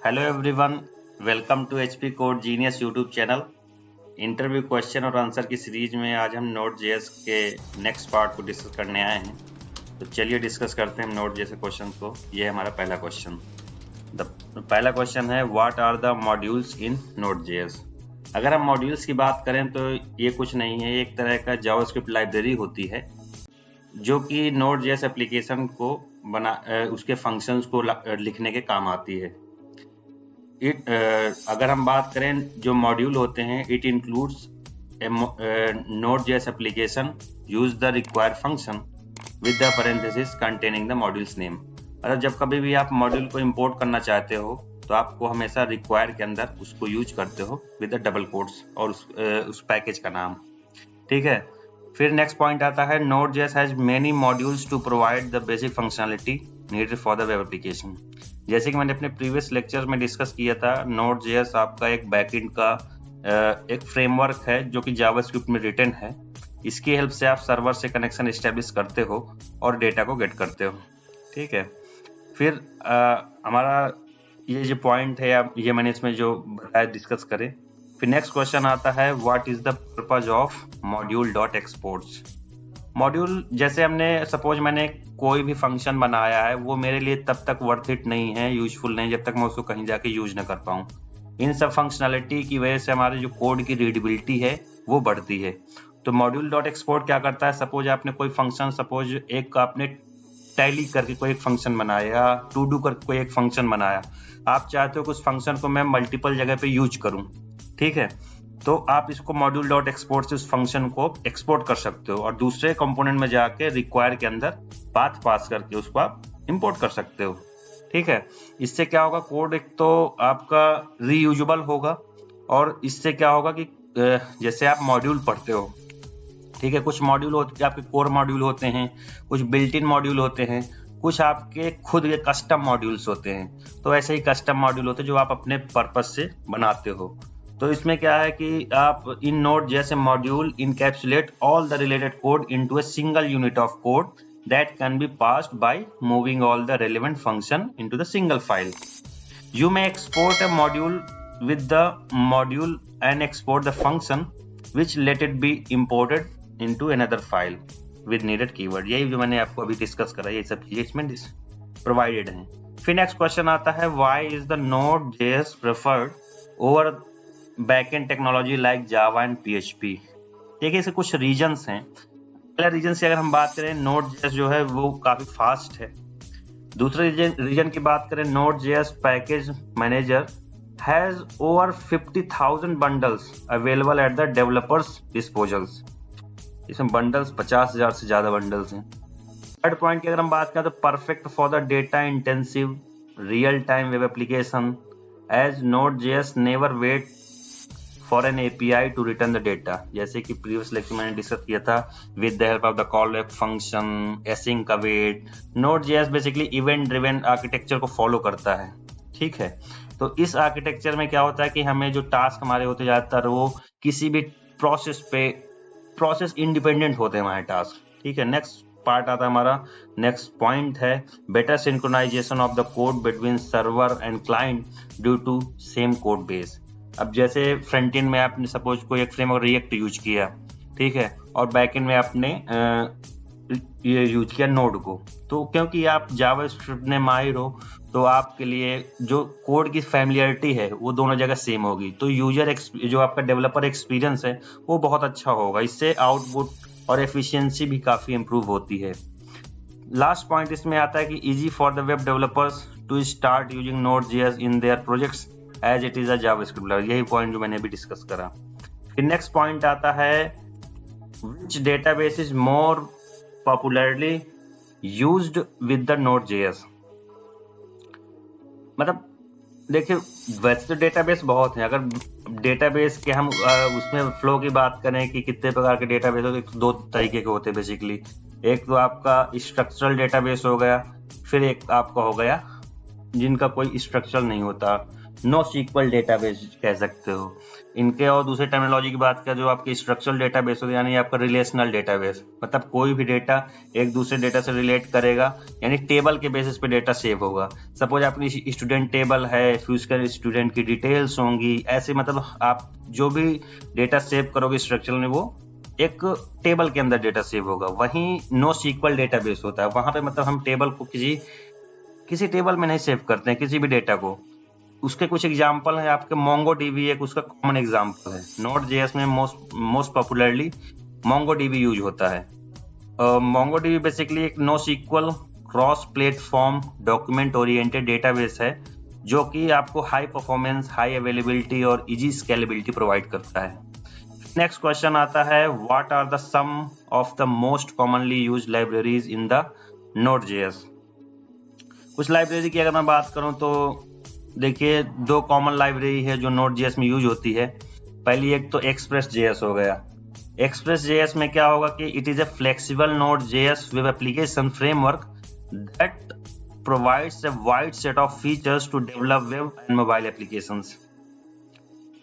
Hello everyone, welcome to HP code genius YouTube channel. Interview question और answer की series में आज हम नोड जेएस के नेक्स्ट पार्ट को डिस्कस करने आए हैं। तो चलिए डिस्कस करते हैं हम नोड जेएस क्वेश्चन को। ये है हमारा पहला क्वेश्चन। पहला क्वेश्चन है what are the modules in node JS. अगर हम मॉड्यूल्स की बात करें तो ये कुछ नहीं है, एक तरह का जावास्क्रिप्ट लाइब्रेरी होती है जो कि नोड जेएस एप्लीकेशन को उसके फंक्शंस को लिखने के काम आती है। अगर हम बात करें जो मॉड्यूल होते हैं, it includes node JS application use the required function with the parenthesis containing the modules name. मतलब जब कभी भी आप मॉड्यूल को इंपोर्ट करना चाहते हो तो आपको हमेशा रिक्वायर के अंदर उसको यूज करते हो विद द डबल कोट्स और उस पैकेज का नाम। ठीक है, फिर नेक्स्ट पॉइंट आता है node JS has many modules to provide the basic functionality needed for the web application. जैसे कि मैंने अपने प्रीवियस लेक्चर में डिस्कस किया था, नोड जेएस आपका एक बैकएंड का एक फ्रेमवर्क है जो कि जावास्क्रिप्ट में रिटन है। इसकी हेल्प से आप सर्वर से कनेक्शन एस्टेब्लिश करते हो और डेटा को गेट करते हो। ठीक है, फिर हमारा ये जो पॉइंट है ये मैंने इसमें जो बताया डिस्कस करें। फिर नेक्स्ट क्वेश्चन आता है what is the purpose of module dot exports. Module जैसे हमने सपोज मैंने कोई भी फंक्शन बनाया है, वो मेरे लिए तब तक वर्थ इट नहीं है, यूजफुल नहीं, जब तक मैं उसको कहीं जाके यूज ना कर पाऊँ। इन सब फंक्शनलिटी की वजह से हमारे जो कोड की रीडेबिलिटी है वो बढ़ती है। तो मॉड्यूल डॉट एक्सपोर्ट क्या करता है, सपोज आपने कोई फंक्शन, सपोज एक आपने टैली करके कोई एक फंक्शन बनाया, टू डू करके कोई एक फंक्शन बनाया, आप चाहते हो कि उस फंक्शन को मैं मल्टीपल जगह पे यूज करूं। ठीक है, तो आप इसको मॉड्यूल डॉट एक्सपोर्ट से उस फंक्शन को एक्सपोर्ट कर सकते हो और दूसरे कंपोनेंट में जाके रिक्वायर के अंदर पाथ पास करके उसको आप इंपोर्ट कर सकते हो। ठीक है, इससे क्या होगा, कोड एक तो आपका रीयूजेबल होगा और इससे क्या होगा कि जैसे आप मॉड्यूल पढ़ते हो, ठीक है, कुछ मॉड्यूल होते हैं आपके कोर मॉड्यूल होते हैं, कुछ बिल्ट इन मॉड्यूल होते हैं, कुछ आपके खुद के कस्टम मॉड्यूल्स होते हैं। तो ऐसे ही कस्टम मॉड्यूल होते हैं जो आप अपने पर्पस से बनाते हो। तो इसमें क्या है कि आप इन नोड जैसे module encapsulate all the related code into a single unit of code that can be passed by moving all the relevant function into the single file. You may export a module with the module and export the function which let it be imported into another file with needed keyword. यही जो मैंने आपको अभी discuss करा, ये सब चीजें इसमें प्रोवाइडेड हैं। फिर नेक्स्ट क्वेश्चन आता है why is the Node.js preferred over backend technology like Java and PHP। देखिए इसके कुछ रीजंस हैं। पहला रीजन से अगर हम बात करें, नोड जेएस जो है वो काफी फास्ट है। दूसरे रीजन की बात करें, node JS package manager has over 50,000 bundles available at the developers disposals. इसमें बंडल्स 50,000 से ज्यादा बंडल्स हैं। थर्ड पॉइंट की अगर हम बात करें तो perfect for the data intensive real time web application as node JS never wait for an API to return the data. जैसे कि प्रीवियस लेक्चर मैंने डिस्कस किया था, with the help of the callback function, async await. Node JS basically event driven architecture को follow करता है। ठीक है, तो इस आर्किटेक्चर में क्या होता है कि हमें जो टास्क हमारे होते ज्यादातर वो किसी भी प्रोसेस इंडिपेंडेंट होते हैं हमारे टास्क। ठीक है, नेक्स्ट पार्ट आता है हमारा, नेक्स्ट पॉइंट है better synchronization of the code between server and client due to same code base. अब जैसे फ्रंट एंड में आपने सपोज कोई एक फ्रेमवर्क रिएक्ट यूज किया, ठीक है, और बैक एंड में आपने ये यूज किया नोड को, तो क्योंकि आप जावास्क्रिप्ट में माहिर हो तो आपके लिए जो कोड की फैमिलियरिटी है वो दोनों जगह सेम होगी। तो यूजर जो आपका डेवलपर एक्सपीरियंस है वो बहुत अच्छा होगा। इससे आउटपुट और एफिशिएंसी भी काफी इंप्रूव होती है। लास्ट पॉइंट इसमें आता है कि easy for the web developers to start using node JS in their projects as it is a JavaScript library. यही पॉइंट जो मैंने अभी डिस्कस करा। फिर नेक्स्ट पॉइंट आता है which database is more popularly used with the node JS. मतलब देखिए वैसे तो डेटाबेस बहुत हैं। अगर डेटाबेस के हम उसमें फ्लो की बात करें कि कितने प्रकार के डेटाबेस होते हैं, दो तरीके के होते हैं बेसिकली। एक तो आपका स्ट्रक्चरल डेटाबेस हो गया, फिर एक आपका हो गया जिनका कोई स्ट्रक्चर नहीं होता। NoSQL डेटाबेस कह सकते हो इनके। और दूसरे टर्मिनोलॉजी की बात करें जो आपकी स्ट्रक्चरल डेटाबेस होता है, यानी आपका रिलेशनल डेटाबेस, मतलब कोई भी डेटा एक दूसरे डेटा से रिलेट करेगा, यानी टेबल के बेसिस पे डेटा सेव होगा। सपोज आपकी स्टूडेंट टेबल है, फिर उसके स्टूडेंट की डिटेल्स होंगी, ऐसे मतलब आप जो भी डेटा सेव करोगे स्ट्रक्चरल में वो एक टेबल के अंदर डेटा सेव होगा। वहीं NoSQL डेटाबेस होता है, वहां पे मतलब हम टेबल को किसी टेबल में नहीं सेव करते हैं किसी भी डेटा को। उसके कुछ एग्जाम्पल है आपके, MongoDB एक उसका कॉमन एग्जाम्पल है। Node.js में मोस्ट पॉपुलरली MongoDB यूज होता है। MongoDB बेसिकली एक NoSQL cross platform document oriented database है जो कि आपको हाई परफॉर्मेंस, हाई अवेलेबिलिटी और इजी स्केलेबिलिटी प्रोवाइड करता है। नेक्स्ट क्वेश्चन आता है, what are the some of the most commonly used libraries in the Node.js। कुछ लाइब्रेरी की अगर मैं बात करूं तो देखिए दो कॉमन लाइब्रेरी है जो Node.js में यूज होती है। पहली एक तो Express.js हो गया। Express.js में क्या होगा कि it is a flexible Node.js web application framework that provides a wide set of features to develop web and mobile applications.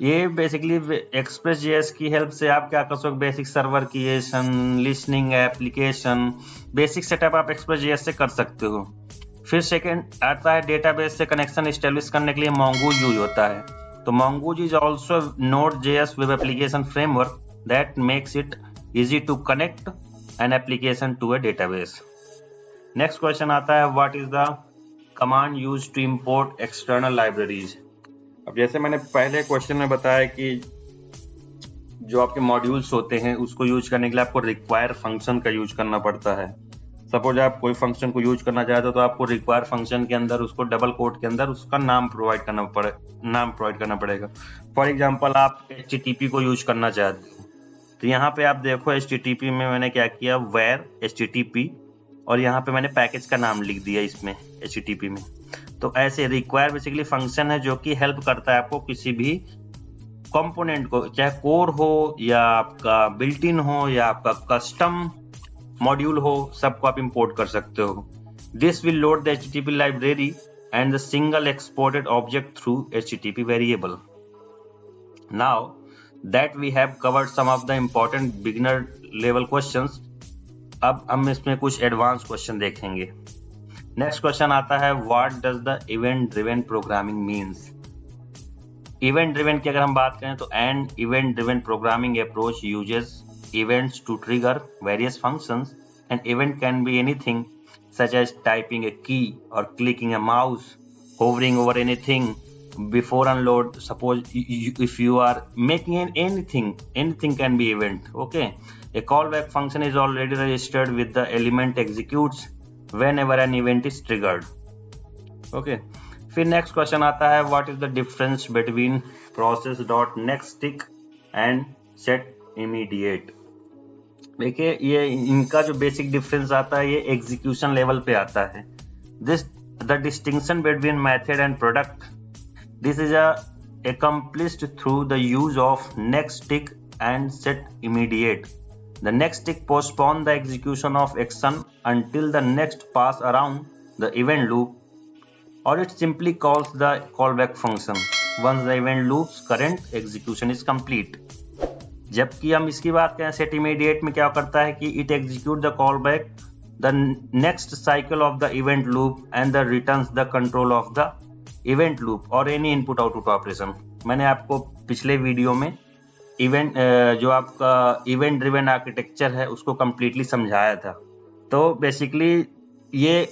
ये बेसिकली Express.js की हेल्प से आप क्या कर सकते हो, basic server creation, listening application, basic setup आप Express.js से कर सकते हो। फिर सेकंड आता है डेटाबेस से कनेक्शन एस्टेब्लिश करने के लिए Mongoose यूज होता है। तो Mongoose is also Node.js web application framework that makes it easy to connect an application to a database. Next question आता है, what is the command use to import external libraries. अब जैसे मैंने पहले question में बताया कि जो आपके मॉड्यूल्स होते हैं उसको यूज करने के लिए आपको रिक्वायर फंक्शन का यूज करना पड़ता है। सपोज आप कोई फंक्शन को यूज करना चाहते हो तो आपको रिक्वायर फंक्शन के अंदर उसको डबल कोट के अंदर उसका नाम प्रोवाइड करना पड़ेगा। फॉर एग्जांपल आप HTTP को यूज करना चाहते हो तो यहाँ पे आप देखो HTTP में मैंने क्या किया, वेयर HTTP, और यहाँ पे मैंने पैकेज का नाम लिख दिया इसमें HTTP में। तो ऐसे रिक्वायर बेसिकली फंक्शन है जो कि हेल्प करता है आपको किसी भी कंपोनेंट को, चाहे कोर हो या आपका बिल्ट इन हो या आपका कस्टम मॉड्यूल हो, सबको आप इंपोर्ट कर सकते हो। This will load the HTTP library and the single exported object through HTTP variable. Now that we have covered some of the important beginner level questions, अब हम इसमें कुछ एडवांस क्वेश्चन देखेंगे। नेक्स्ट क्वेश्चन आता है, what does the event driven programming means. Event driven की अगर हम बात करें तो an event driven programming approach uses events to trigger various functions. An event can be anything such as typing a key or clicking a mouse, hovering over anything before unload. Suppose if you are making anything can be event. Okay, a callback function is already registered with the element executes whenever an event is triggered. Okay, फिर next question आता है, what is the difference between process.nextTick and setImmediate। देखिए ये इनका जो basic difference आता है ये एग्जीक्यूशन लेवल पे आता है। This the distinction between method and product, this is accomplished through the use of nextTick and setImmediate. The nextTick postpone the execution of action until the next pass around the event loop, or it simply calls the callback function once the event loop's current execution is complete. जबकि हम इसकी बात करें setImmediate में क्या करता है कि it execute the call back the next cycle of the event loop and the returns the control of the event loop और एनी इनपुट आउटपुट ऑपरेशन। मैंने आपको पिछले वीडियो में इवेंट जो आपका इवेंट ड्रिवन आर्किटेक्चर है उसको कम्प्लीटली समझाया था। तो बेसिकली ये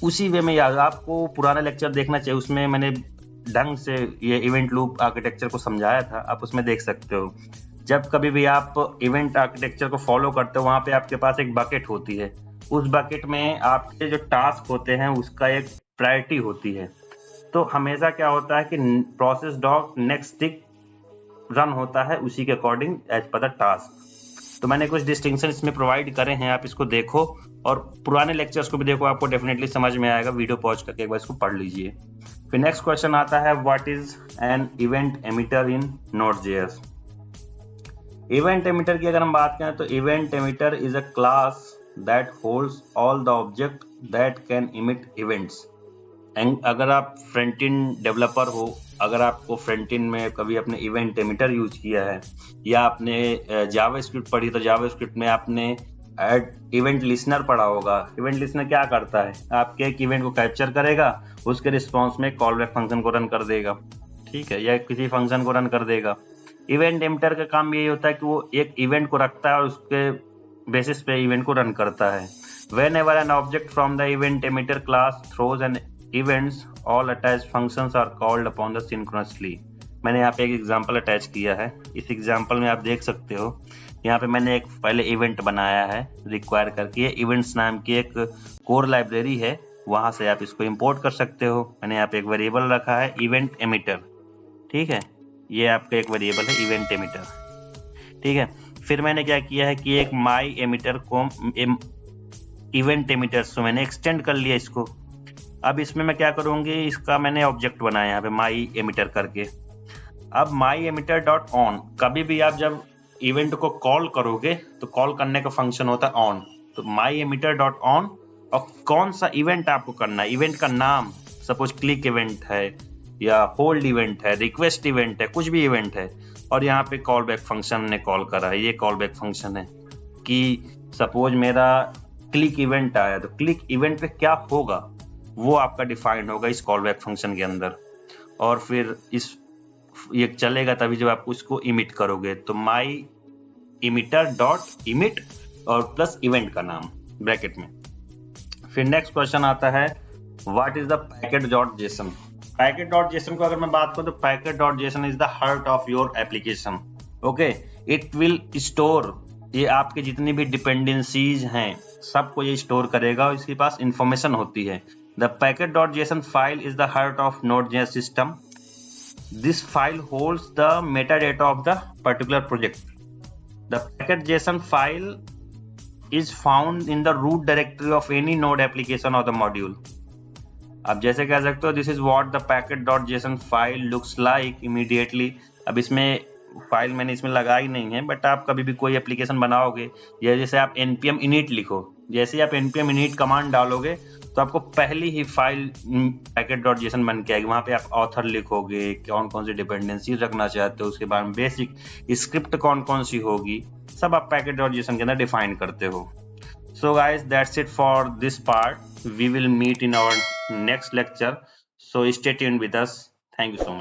उसी वे में याद, आपको पुराना लेक्चर देखना चाहिए, उसमें मैंने ढंग से ये इवेंट लूप आर्किटेक्चर को समझाया था, आप उसमें देख सकते हो। जब कभी भी आप इवेंट आर्किटेक्चर को फॉलो करते हो वहां पे आपके पास एक बकेट होती है, उस बकेट में आपके जो टास्क होते हैं उसका एक प्रायोरिटी होती है। तो हमेशा क्या होता है कि प्रोसेस डॉट नेक्स्टटिक रन होता है उसी के according as per the task. तो मैंने कुछ डिस्टिंक्शन इसमें प्रोवाइड करे हैं, आप इसको देखो और पुराने लेक्चर्स को भी देखो, आपको डेफिनेटली समझ में आएगा। वीडियो पॉज करके एक बार इसको पढ़ लीजिए। फिर नेक्स्ट क्वेश्चन आता है, what is an event emitter in Node.js। Event emitter की अगर हम बात करें तो event emitter is a class that holds all the object that can emit events. अगर आप फ्रंट एंड डेवलपर हो, अगर आपको फ्रंट एंड में कभी आपने इवेंट एमिटर यूज किया है या आपने जावास्क्रिप्ट पढ़ी, तो जावास्क्रिप्ट में आपने इवेंट लिसनर पढ़ा होगा। इवेंट लिसनर क्या करता है, आपके एक इवेंट को कैप्चर करेगा, उसके रिस्पॉन्स में कॉल बैक फंक्शन को रन कर देगा, ठीक है, या किसी फंक्शन को रन कर देगा। इवेंट एमिटर का काम यही होता है कि वो एक इवेंट को रखता है और उसके बेसिस पे इवेंट को रन करता है। Whenever an object from the event emitter class throws an events, all attached functions are called upon the synchronously। मैंने यहाँ पे एक एग्जांपल अटैच किया है। इस एग्जांपल में आप देख सकते हो, यहाँ पे मैंने एक पहले इवेंट बनाया है रिक्वायर करके। इवेंट्स नाम की एक कोर लाइब्रेरी है, वहां से आप इसको इंपोर्ट कर सकते हो। मैंने यहाँ पे एक वेरिएबल रखा है इवेंट एमिटर, ठीक है, ये आपका एक वेरिएबल है इवेंट एमिटर, ठीक है। फिर मैंने क्या किया है कि एक माई एमिटर को इवेंट एमिटर से मैंने एक्सटेंड कर लिया इसको। अब इसमें मैं क्या करूंगी, इसका मैंने ऑब्जेक्ट बनाया यहाँ पे माई एमिटर करके। अब माई एमिटर डॉट ऑन, कभी भी आप जब इवेंट को कॉल करोगे तो कॉल करने का फंक्शन होता है ऑन, तो माई एमिटर डॉट ऑन, और कौन सा इवेंट आपको करना है, इवेंट का नाम, सपोज क्लिक इवेंट है या होल्ड इवेंट है, रिक्वेस्ट इवेंट है, कुछ भी इवेंट है, और यहाँ पे कॉल बैक फंक्शन ने कॉल करा है। ये कॉल बैक फंक्शन है कि सपोज मेरा क्लिक इवेंट आया, तो क्लिक इवेंट पे क्या होगा वो आपका डिफाइंड होगा इस कॉल बैक फंक्शन के अंदर, और फिर इस ये चलेगा तभी जब आप उसको इमिट करोगे। तो माई इमिटर डॉट इमिट और प्लस इवेंट का नाम ब्रैकेट में। फिर नेक्स्ट क्वेश्चन आता है what is the packet dot JSON. Packet dot JSON को अगर मैं बात करूं तो packet dot JSON is the heart of your application. Okay, it will store, ये आपके जितनी भी डिपेंडेंसीज हैं सबको ये स्टोर करेगा और इसके पास इंफॉर्मेशन होती है। The packet dot JSON file is the heart of Node.js system. This file holds the Meta data of the particular project. The packet JSON file is found in the root directory of any node application or the module। अब जैसे कह सकते हो this is what the packet dot JSON file looks like immediately. अब इसमें file मैंने इसमें लगाई नहीं है, बट आप कभी भी कोई एप्लीकेशन बनाओगे या जैसे आप npm init लिखो, जैसे ही आप npm init कमांड डालोगे तो आपको पहली ही फाइल पैकेट डॉट जेसन बन के आएगी। वहां पे आप ऑथर लिखोगे, कौन कौन सी डिपेंडेंसी रखना चाहते हो, उसके बाद में बेसिक स्क्रिप्ट कौन कौन सी होगी, सब आप पैकेट डॉट जेसन के अंदर डिफाइन करते हो। So guys, that's it for this part. We will meet in our next lecture. So stay tuned with us. Thank you so much.